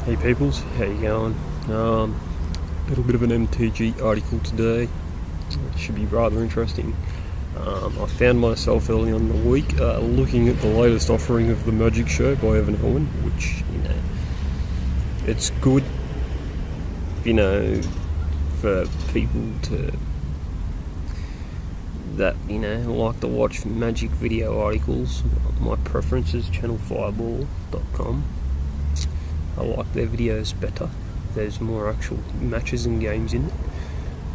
Hey peoples, how you going? Little bit of an MTG article today. It should be rather interesting. I found myself early on in the week looking at the latest offering of the Magic Show by Evan Owen, which, it's good, for people that like to watch magic video articles. My preference is channelfireball.com. I like their videos better. There's more actual matches and games in it.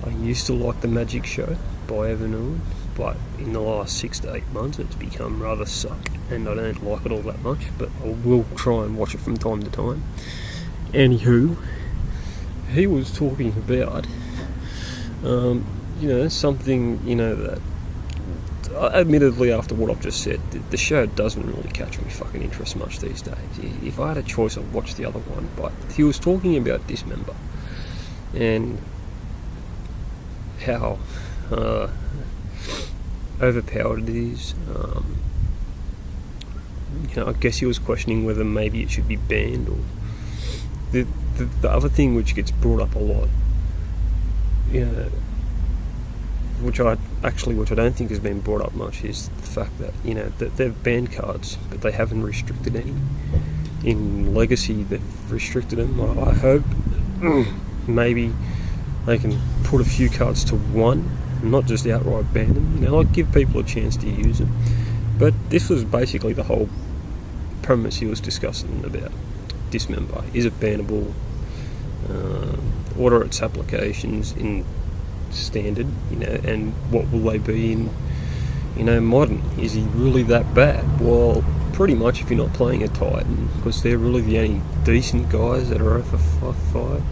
I used to like the Magic Show by Evan Owen, but in the last 6 to 8 months it's become rather suck, and I don't like it all that much, but I will try and watch it from time to time. Anywho, he was talking about something that admittedly, after what I've just said, the show doesn't really catch me fucking interest much these days. If I had a choice, I'd watch the other one. But he was talking about Dismember and how overpowered it is. I guess he was questioning whether maybe it should be banned, or the other thing which gets brought up a lot, which I don't think has been brought up much, is the fact that that they've banned cards, but they haven't restricted any. In Legacy, they've restricted them. I hope maybe they can put a few cards to one, and not just outright ban them. Like give people a chance to use them. But this was basically the whole premise he was discussing about Dismember. Is it bannable? What are its applications in standard, and what will they be in modern? Is he really that bad? Well, pretty much, if you're not playing a Titan, because they're really the only decent guys that are over 5.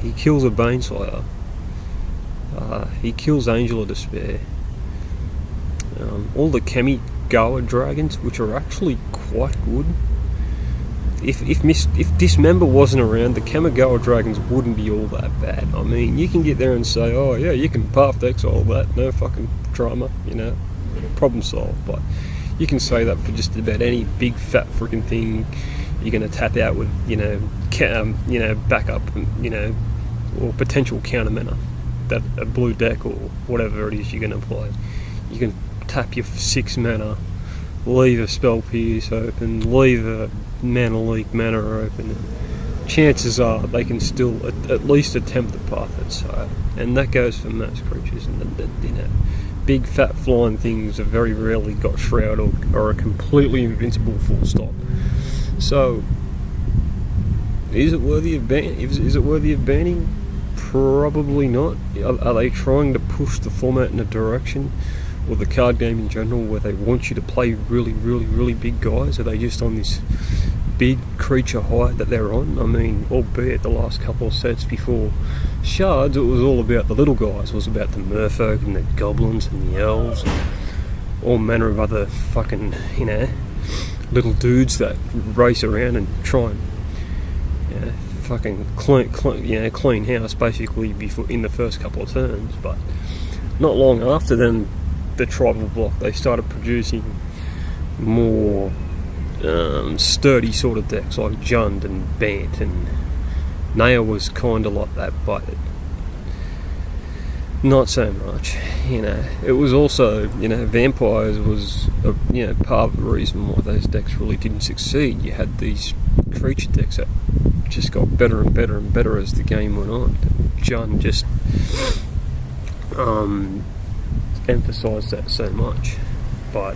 He kills a Baneslayer, he kills Angel of Despair, all the Kamigawa dragons, which are actually quite good. If Dismember wasn't around, the Kamigawa dragons wouldn't be all that bad. I mean, you can get there and say, oh yeah, you can path exile that, no fucking drama, problem solved. But you can say that for just about any big fat freaking thing you're going to tap out with, backup, or potential counter mana, that a blue deck or whatever it is you're going to play. You can tap your 6 mana, leave a spell pierce open, leave a mana leak mana open, and chances are they can still at least attempt the path it. So, and that goes for most creatures, and big fat flying things have very rarely got shroud or are completely invincible, full stop. So is it worthy of banning? Probably not. Are they trying to push the format in a direction, or the card game in general, where they want you to play really, really, really big guys? Are they just on this big creature height that they're on? I mean, albeit the last couple of sets before Shards, it was all about the little guys. It was about the merfolk and the goblins and the elves and all manner of other fucking, little dudes that race around and try and fucking clean house basically before in the first couple of turns. But not long after then, the tribal block, they started producing more sturdy sort of decks like Jund and Bant, and Naya was kind of like that, but not so much. It was also, Vampires was part of the reason why those decks really didn't succeed. You had these creature decks that just got better and better and better as the game went on. Jund just emphasised that so much. But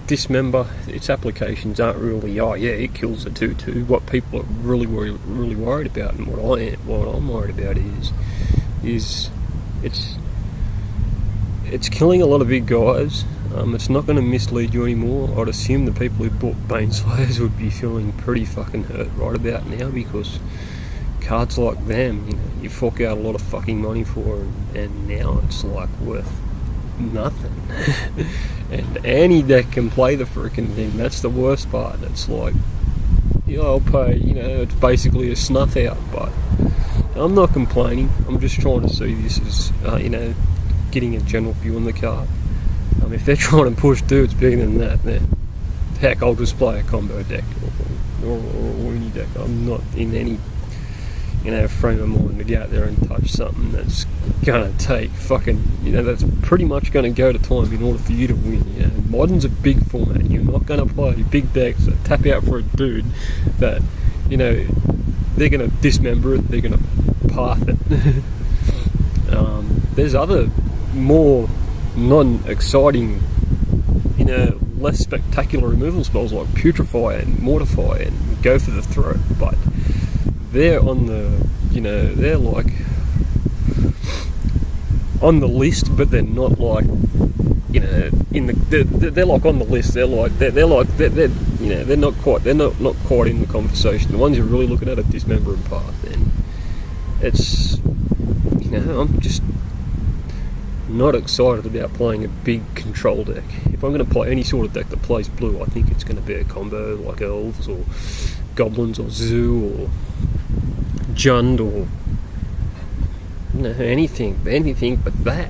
Dismember, its applications aren't really, it kills a 2/2. What people are really worried about, and what I'm worried about is it's killing a lot of big guys. It's not going to mislead you anymore. I'd assume the people who bought Baneslayers would be feeling pretty fucking hurt right about now, because cards like them, you fork out a lot of fucking money for, and now it's like worth nothing. And any deck can play the freaking thing. That's the worst part. It's like, I'll pay, it's basically a snuff out, but I'm not complaining. I'm just trying to see this as, getting a general view on the card. If they're trying to push dudes bigger than that, then heck, I'll just play a combo deck or a Woony deck. I'm not in any frame of mind to go out there and touch something that's gonna take that's pretty much gonna go to time in order for you to win. Modern's a big format. You're not gonna play big decks that tap out for a dude that, they're gonna dismember it, they're gonna path it. There's other more non-exciting, less spectacular removal spells like Putrefy and Mortify and Go for the Throat, but they're on the, they're like on the list, but they're not like, they're like on the list. They're not quite in the conversation. The ones you're really looking at are Dismember and Path, and it's, I'm just not excited about playing a big control deck. If I'm going to play any sort of deck that plays blue, I think it's going to be a combo like Elves or Goblins or Zoo or Jund or anything but that.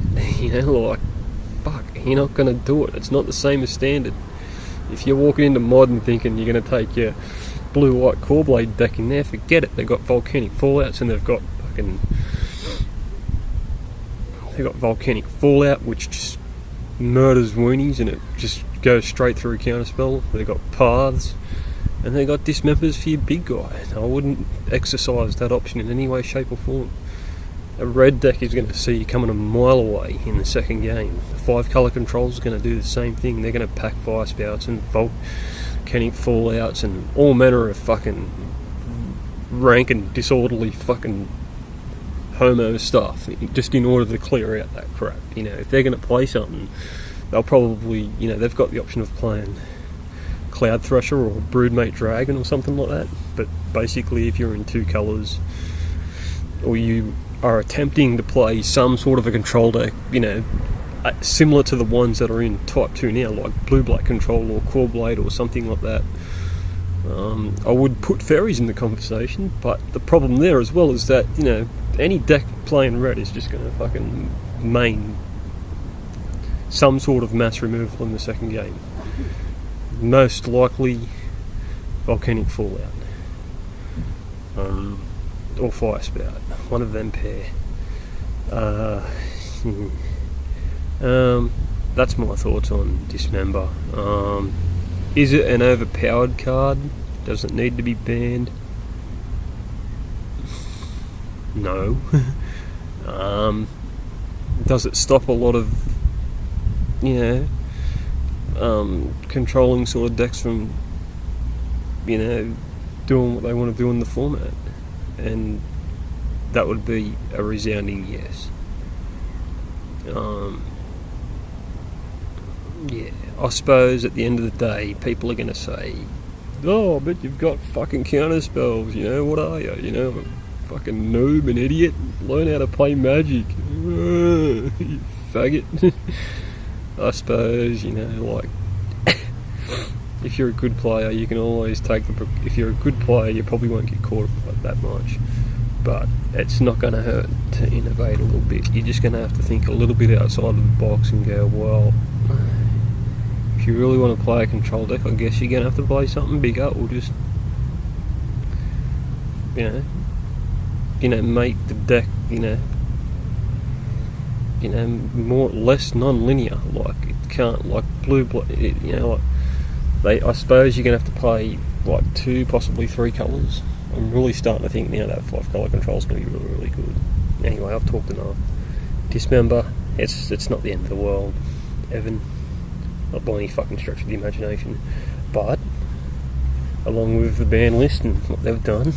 Fuck, you're not going to do it. It's not the same as Standard. If you're walking into Modern thinking you're going to take your blue-white Coreblade deck in there, forget it. They've got Volcanic Fallouts and they've got Volcanic Fallout, which just murders Woonies and it just goes straight through counterspell. They've got Paths and they've got Dismembers for your big guy. I wouldn't exercise that option in any way, shape or form. A red deck is going to see you coming a mile away in the second game. The 5-colour controls are going to do the same thing. They're going to pack Fire Spouts and Volcanic Fallouts and all manner of fucking rank and disorderly fucking homo stuff just in order to clear out that crap. If they're going to play something, they'll probably, they've got the option of playing Cloud Thresher or Broodmate Dragon or something like that. But basically, if you're in 2 colours or you are attempting to play some sort of a control deck, similar to the ones that are in Type 2 now, like Blue-Black Control or Coreblade or something like that, I would put Fairies in the conversation. But the problem there as well is that, any deck playing red is just going to fucking main some sort of mass removal in the second game. Most likely Volcanic Fallout. Or Fire Spout. One of them pair. That's my thoughts on Dismember. Is it an overpowered card? Does it need to be banned? No. Does it stop a lot of, controlling sort of decks from, doing what they want to do in the format? And that would be a resounding yes. I suppose at the end of the day, people are going to say, "Oh, I bet you've got fucking counter spells. What are you? Fucking noob and idiot. Learn how to play Magic. You faggot." I suppose, if you're a good player, you can always take if you're a good player, you probably won't get caught up that much. But it's not going to hurt to innovate a little bit. You're just going to have to think a little bit outside of the box and go, well, if you really want to play a control deck, I guess you're going to have to play something bigger, or just, make the deck, less non-linear. Like it can't, like I suppose you're going to have to play like 2, possibly 3 colours. I'm really starting to think now that 5-colour control is going to be really, really good. Anyway, I've talked enough. Dismember, it's not the end of the world, Evan. Not by any fucking stretch of the imagination. But, along with the ban list and what they've done,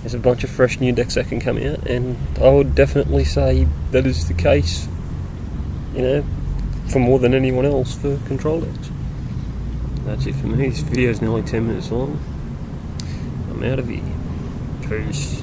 there's a bunch of fresh new decks that can come out, and I would definitely say that is the case, for more than anyone else for control decks. That's it for me. This video is nearly 10 minutes long. I'm out of here. Peace.